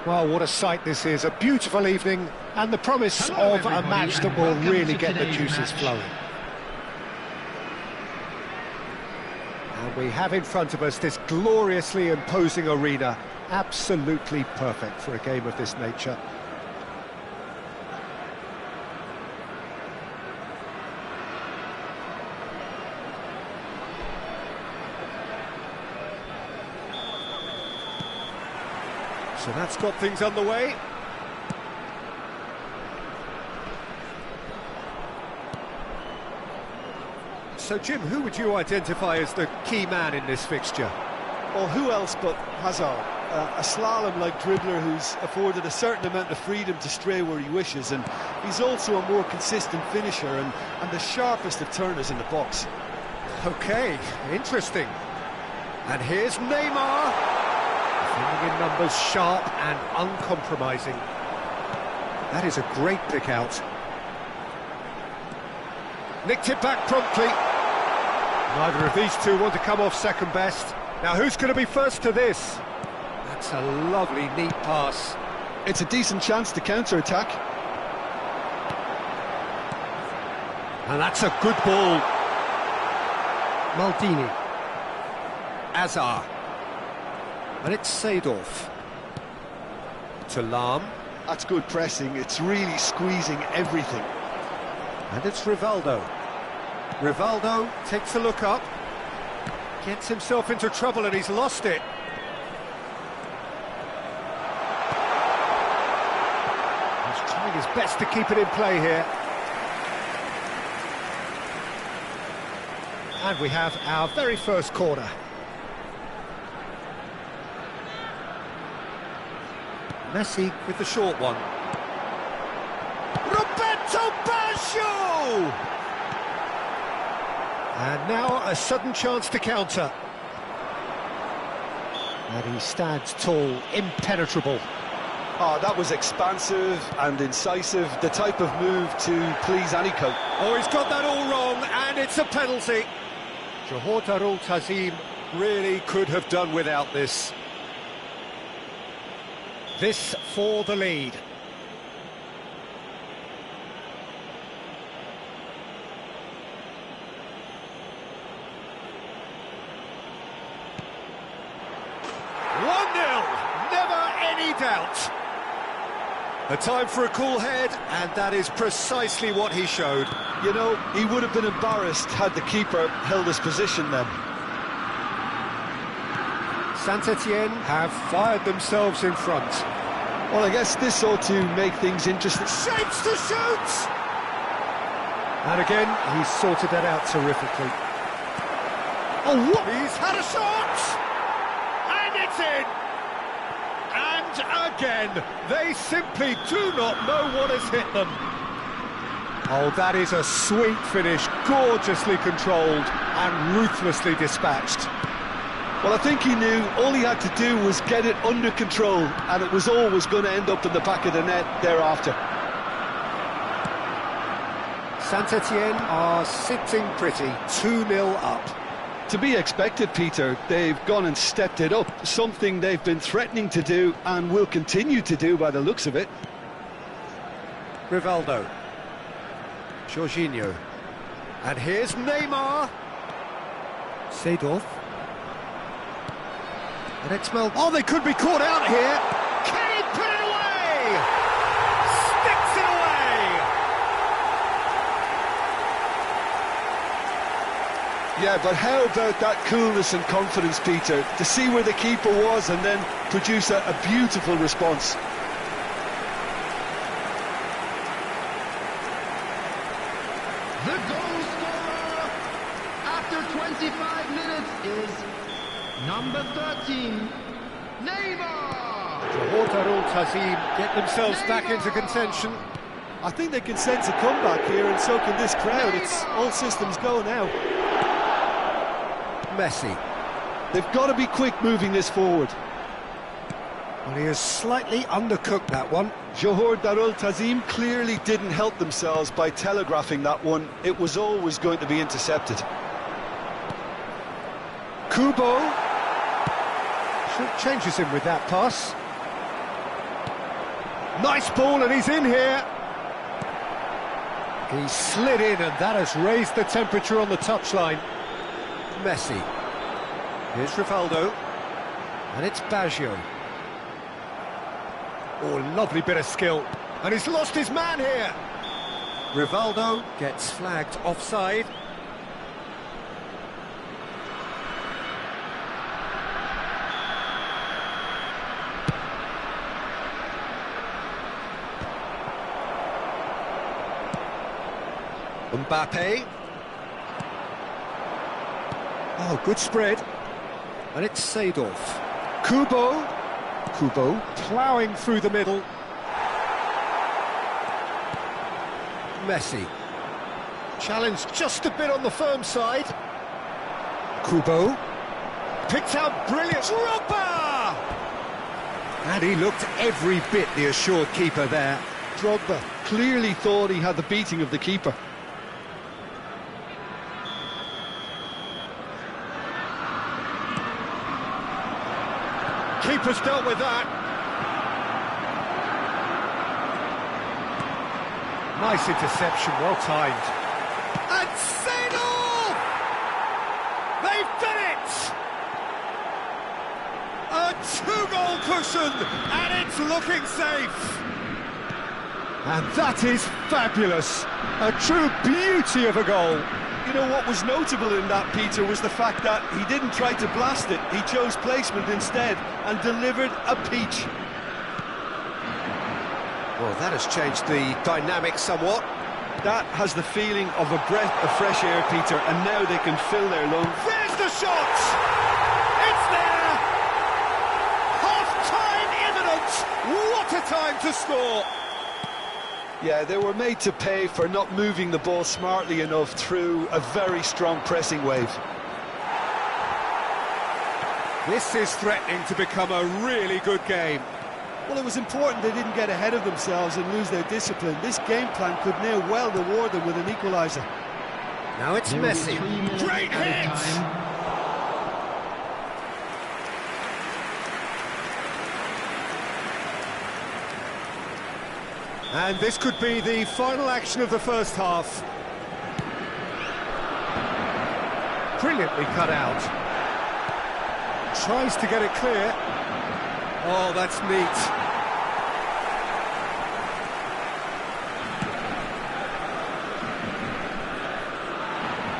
Well, what a sight this is, a beautiful evening, and the promise of a match that will really get the juices flowing. And we have in front of us this gloriously imposing arena, absolutely perfect for a game of this nature. So that's got things underway. So Jim, who would you identify as the key man in this fixture? Well, who else but Hazard? A slalom-like dribbler who's afforded a certain amount of freedom to stray where he wishes, and he's also a more consistent finisher and the sharpest of turners in the box. Okay, interesting. And here's Neymar. Defending in numbers, sharp and uncompromising. That is a great pick out. Nicked it back promptly. Neither of these two want to come off second best. Now who's going to be first to this? That's a lovely, neat pass. It's a decent chance to counter-attack. And that's a good ball. Maldini. Azar. And it's Seedorf. To Lahm. That's good pressing, it's really squeezing everything. And it's Rivaldo. Rivaldo takes a look up. Gets himself into trouble and he's lost it. He's trying his best to keep it in play here. And we have our very first corner. Messi with the short one. Roberto Baggio! And now a sudden chance to counter. And he stands tall, impenetrable. Oh, that was expansive and incisive, the type of move to please any coach. Oh, he's got that all wrong, and it's a penalty. Johor Darul Tazim really could have done without this. This for the lead. Never any doubt. A time for a cool head, and that is precisely what he showed. You know, he would have been embarrassed had the keeper held his position then. Saint-Etienne have fired themselves in front. Well, I guess this ought to make things interesting. Shapes to shoot! And again, he's sorted that out terrifically. Oh, what? He's had a shot! And it's in! And again, they simply do not know what has hit them. Oh, that is a sweet finish, gorgeously controlled and ruthlessly dispatched. Well, I think he knew all he had to do was get it under control, and it was always going to end up in the back of the net thereafter. Saint-Etienne are sitting pretty, 2-0 up. To be expected, Peter. They've gone and stepped it up, something they've been threatening to do and will continue to do by the looks of it. Rivaldo. Jorginho. And here's Neymar. Seedorf. And it's oh, they could be caught out here. Can he put it away? Sticks it away. Yeah, but how about that coolness and confidence, Peter, to see where the keeper was and then produce a beautiful response. The goal scorer after 25 minutes is number 13, Neymar! Johor Darul Tazim get themselves back into contention. I think they can sense a comeback here, and so can this crowd. It's all systems go now. Messi. They've got to be quick moving this forward. Well, he has slightly undercooked that one. Johor Darul Tazim clearly didn't help themselves by telegraphing that one. It was always going to be intercepted. Kubo changes him with that pass. Nice ball, and he's in here. He slid in, and that has raised the temperature on the touchline. Messi. Here's Rivaldo. And it's Baggio. Oh, lovely bit of skill. And he's lost his man here. Rivaldo gets flagged offside. Mbappe. Oh, good spread. And it's Seedorf. Kubo. Kubo ploughing through the middle. Messi. Challenged just a bit on the firm side. Kubo. Picked out brilliant. Drogba! And he looked every bit the assured keeper there. Drogba clearly thought he had the beating of the keeper. Keeper's dealt with that. Nice interception, well timed. And Seedorf! They've done it! A two-goal cushion, and it's looking safe. And that is fabulous. A true beauty of a goal. You know, what was notable in that, Peter, was the fact that he didn't try to blast it. He chose placement instead and delivered a peach. Well, that has changed the dynamic somewhat. That has the feeling of a breath of fresh air, Peter, and now they can fill their lungs. There's the shot! It's there! Half-time imminent! What a time to score! Yeah, they were made to pay for not moving the ball smartly enough through a very strong pressing wave. This is threatening to become a really good game. Well, it was important they didn't get ahead of themselves and lose their discipline. This game plan could now well reward them with an equaliser. Now it's Messi. Great hit! And this could be the final action of the first half. Brilliantly cut out. Tries to get it clear. Oh, that's neat.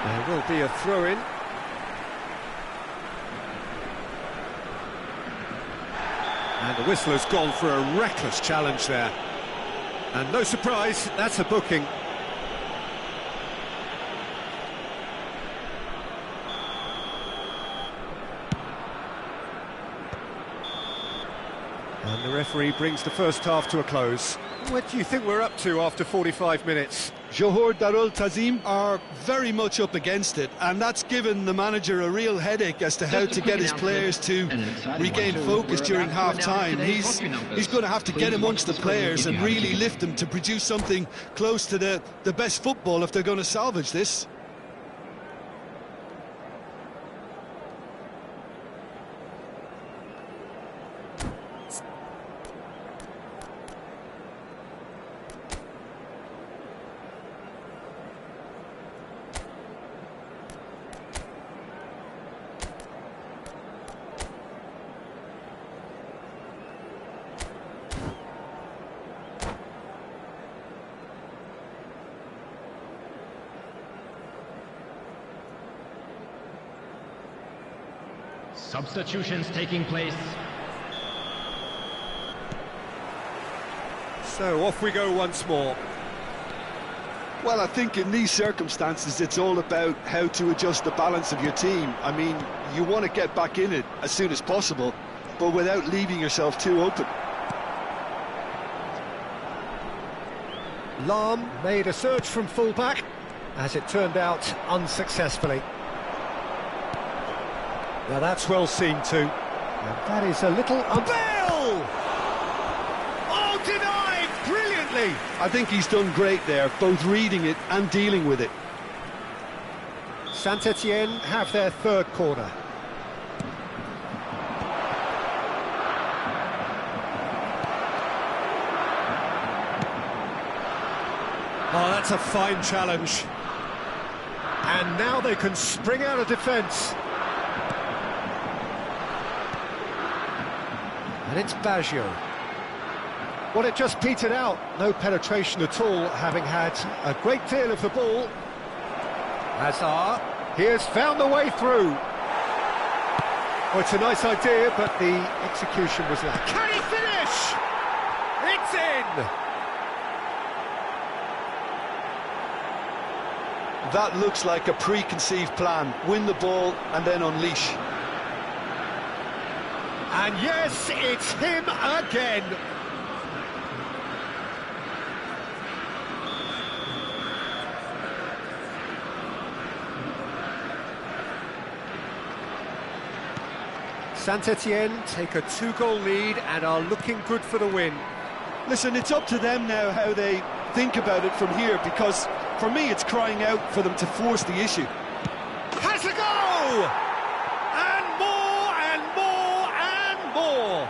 There will be a throw-in. And the whistle has gone for a reckless challenge there. And no surprise, that's a booking. And the referee brings the first half to a close. What do you think we're up to after 45 minutes? Johor Darul Tazim are very much up against it, and that's given the manager a real headache as to how to get his players to regain focus during half-time. He's going to have to get amongst the players and really lift them to produce something close to the best football if they're going to salvage this. Substitutions taking place. So off we go once more. Well, I think in these circumstances it's all about how to adjust the balance of your team. I mean, you want to get back in it as soon as possible, but without leaving yourself too open. Lahm made a surge from full-back, as it turned out unsuccessfully. Now that's well seen too. And that is a little... Bale! Oh, denied brilliantly! I think he's done great there, both reading it and dealing with it. Saint-Etienne have their third corner. Oh, that's a fine challenge. And now they can spring out of defence. And it's Baggio. Well, it just petered out. No penetration at all, having had a great deal of the ball. Hazard, he has found the way through. Oh, it's a nice idea, but the execution was lacking. Can he finish? It's in! That looks like a preconceived plan. Win the ball and then unleash. And yes, it's him again. Saint-Etienne take a 2-goal lead and are looking good for the win. Listen, it's up to them now how they think about it from here, because for me it's crying out for them to force the issue. Has a go! And more and more and more.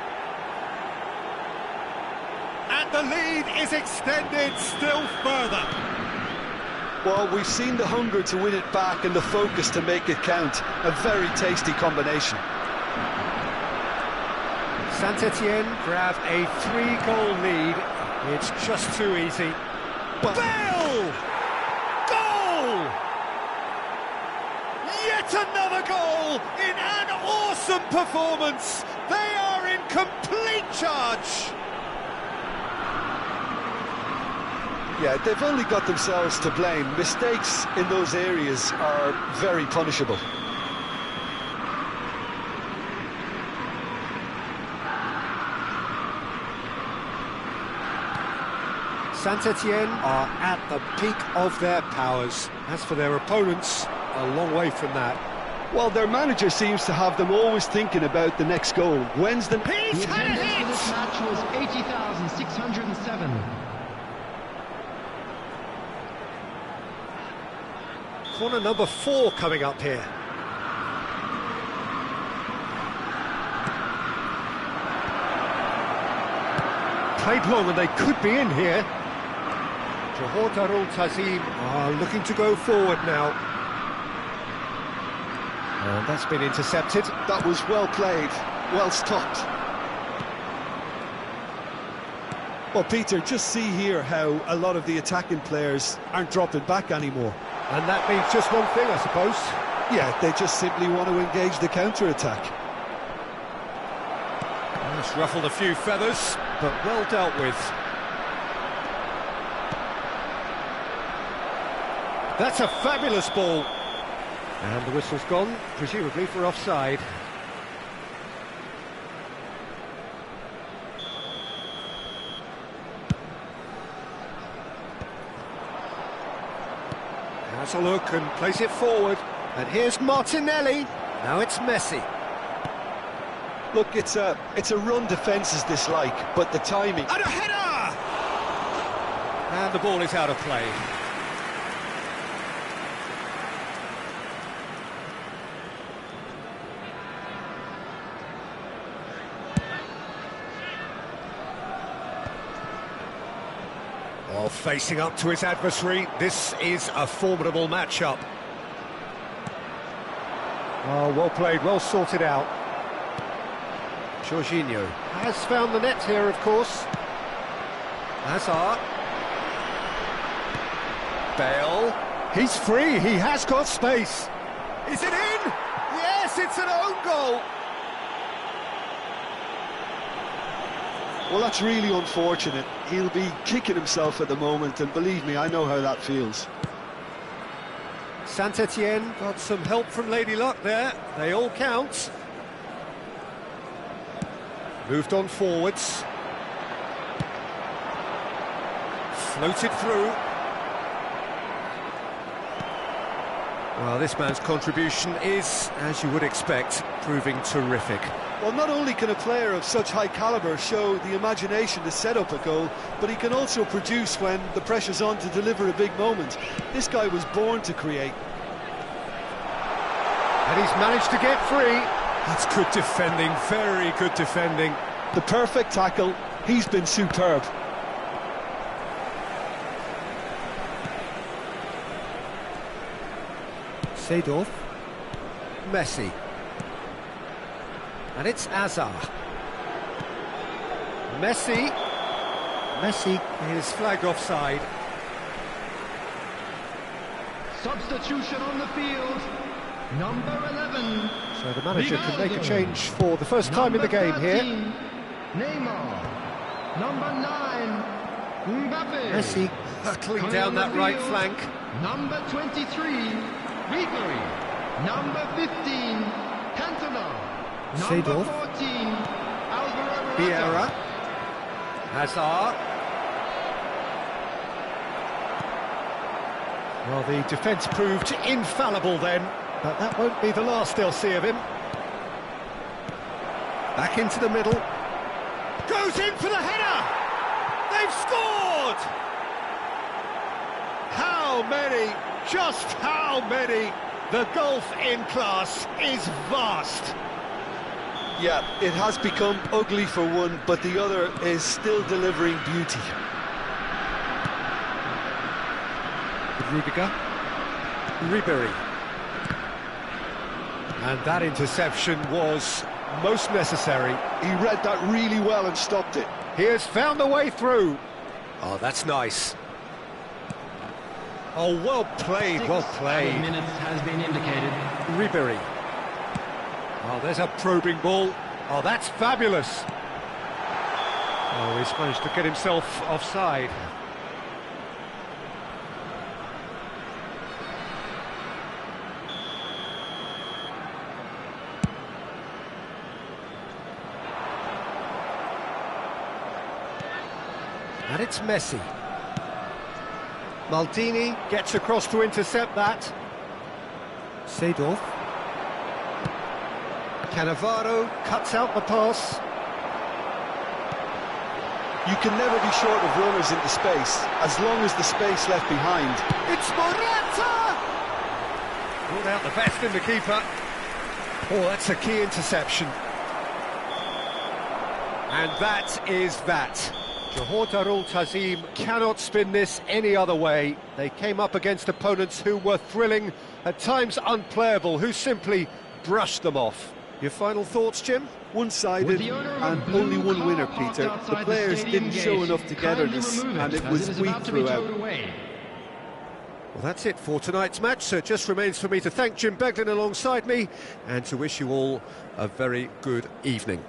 And the lead is extended still further. Well, we've seen the hunger to win it back and the focus to make it count. A very tasty combination. Saint-Etienne grab a 3-goal lead. It's just too easy. Bale! Goal! Yet another goal in an awesome performance. They are in complete charge. Yeah, they've only got themselves to blame. Mistakes in those areas are very punishable. Saint-Etienne are at the peak of their powers. As for their opponents, a long way from that. Well, their manager seems to have them always thinking about the next goal. When's the... He's had a hit! This match was 80,607. Corner number 4 coming up here. Played long and they could be in here. Johor Darul Tazim are looking to go forward now. And that's been intercepted. That was well played, well stopped. Well, Peter, just see here how a lot of the attacking players aren't dropping back anymore. And that means just one thing, I suppose. Yeah, they just simply want to engage the counter-attack. It's ruffled a few feathers, but well dealt with. That's a fabulous ball. And the whistle's gone, presumably for offside. Has a look and plays it forward. And here's Martinelli. Now it's Messi. Look, it's a run defence is dislike, but the timing... And a header! And the ball is out of play. Well, facing up to his adversary, this is a formidable matchup. Oh, well played, well sorted out. Jorginho has found the net here, of course. Hazard. Bale. He's free, he has got space. Is it in? Yes, it's an own goal. Well, that's really unfortunate. He'll be kicking himself at the moment, and believe me, I know how that feels. Saint-Etienne got some help from Lady Luck there. They all count. Moved on forwards. Floated through. Well, this man's contribution is, as you would expect, proving terrific. Well, not only can a player of such high calibre show the imagination to set up a goal, but he can also produce when the pressure's on to deliver a big moment. This guy was born to create. And he's managed to get free. That's good defending, very good defending. The perfect tackle, he's been superb. Seedorf. Messi. And it's Azar. Messi. Messi is flagged offside. Substitution on the field. Number 11. So the manager can make a change for the first time in the game here. Neymar. Number 9. Mbappe. Messi hurtling down that right flank. Number 23. Ribery. Number 15. Cantona. Number Seedorf. 14. Alvaro Vieira. Hazard. Well, the defence proved infallible then, but that won't be the last they'll see of him. Back into the middle. Goes in for the header! They've scored! How many? Just how many? The gulf in class is vast. Yeah, it has become ugly for one, but the other is still delivering beauty. Rudiger. Ribery. And that interception was most necessary. He read that really well and stopped it. He has found a way through. Oh, that's nice. Oh, well played, well played. Minutes has been indicated. Ribery. Oh, there's a probing ball. Oh, that's fabulous. Oh, he's managed to get himself offside. And it's Messi. Maldini gets across to intercept that. Seedorf. Cannavaro cuts out the pass. You can never be short of runners into space, as long as the space left behind. It's Morata! Pulled out the best in the keeper. Oh, that's a key interception. And that is that. Johor Darul Tazim cannot spin this any other way. They came up against opponents who were thrilling, at times unplayable, who simply brushed them off. Your final thoughts, Jim? One-sided and only one winner, Peter. The players didn't show enough togetherness and it was weak throughout. Well, that's it for tonight's match, so it just remains for me to thank Jim Beglin alongside me and to wish you all a very good evening.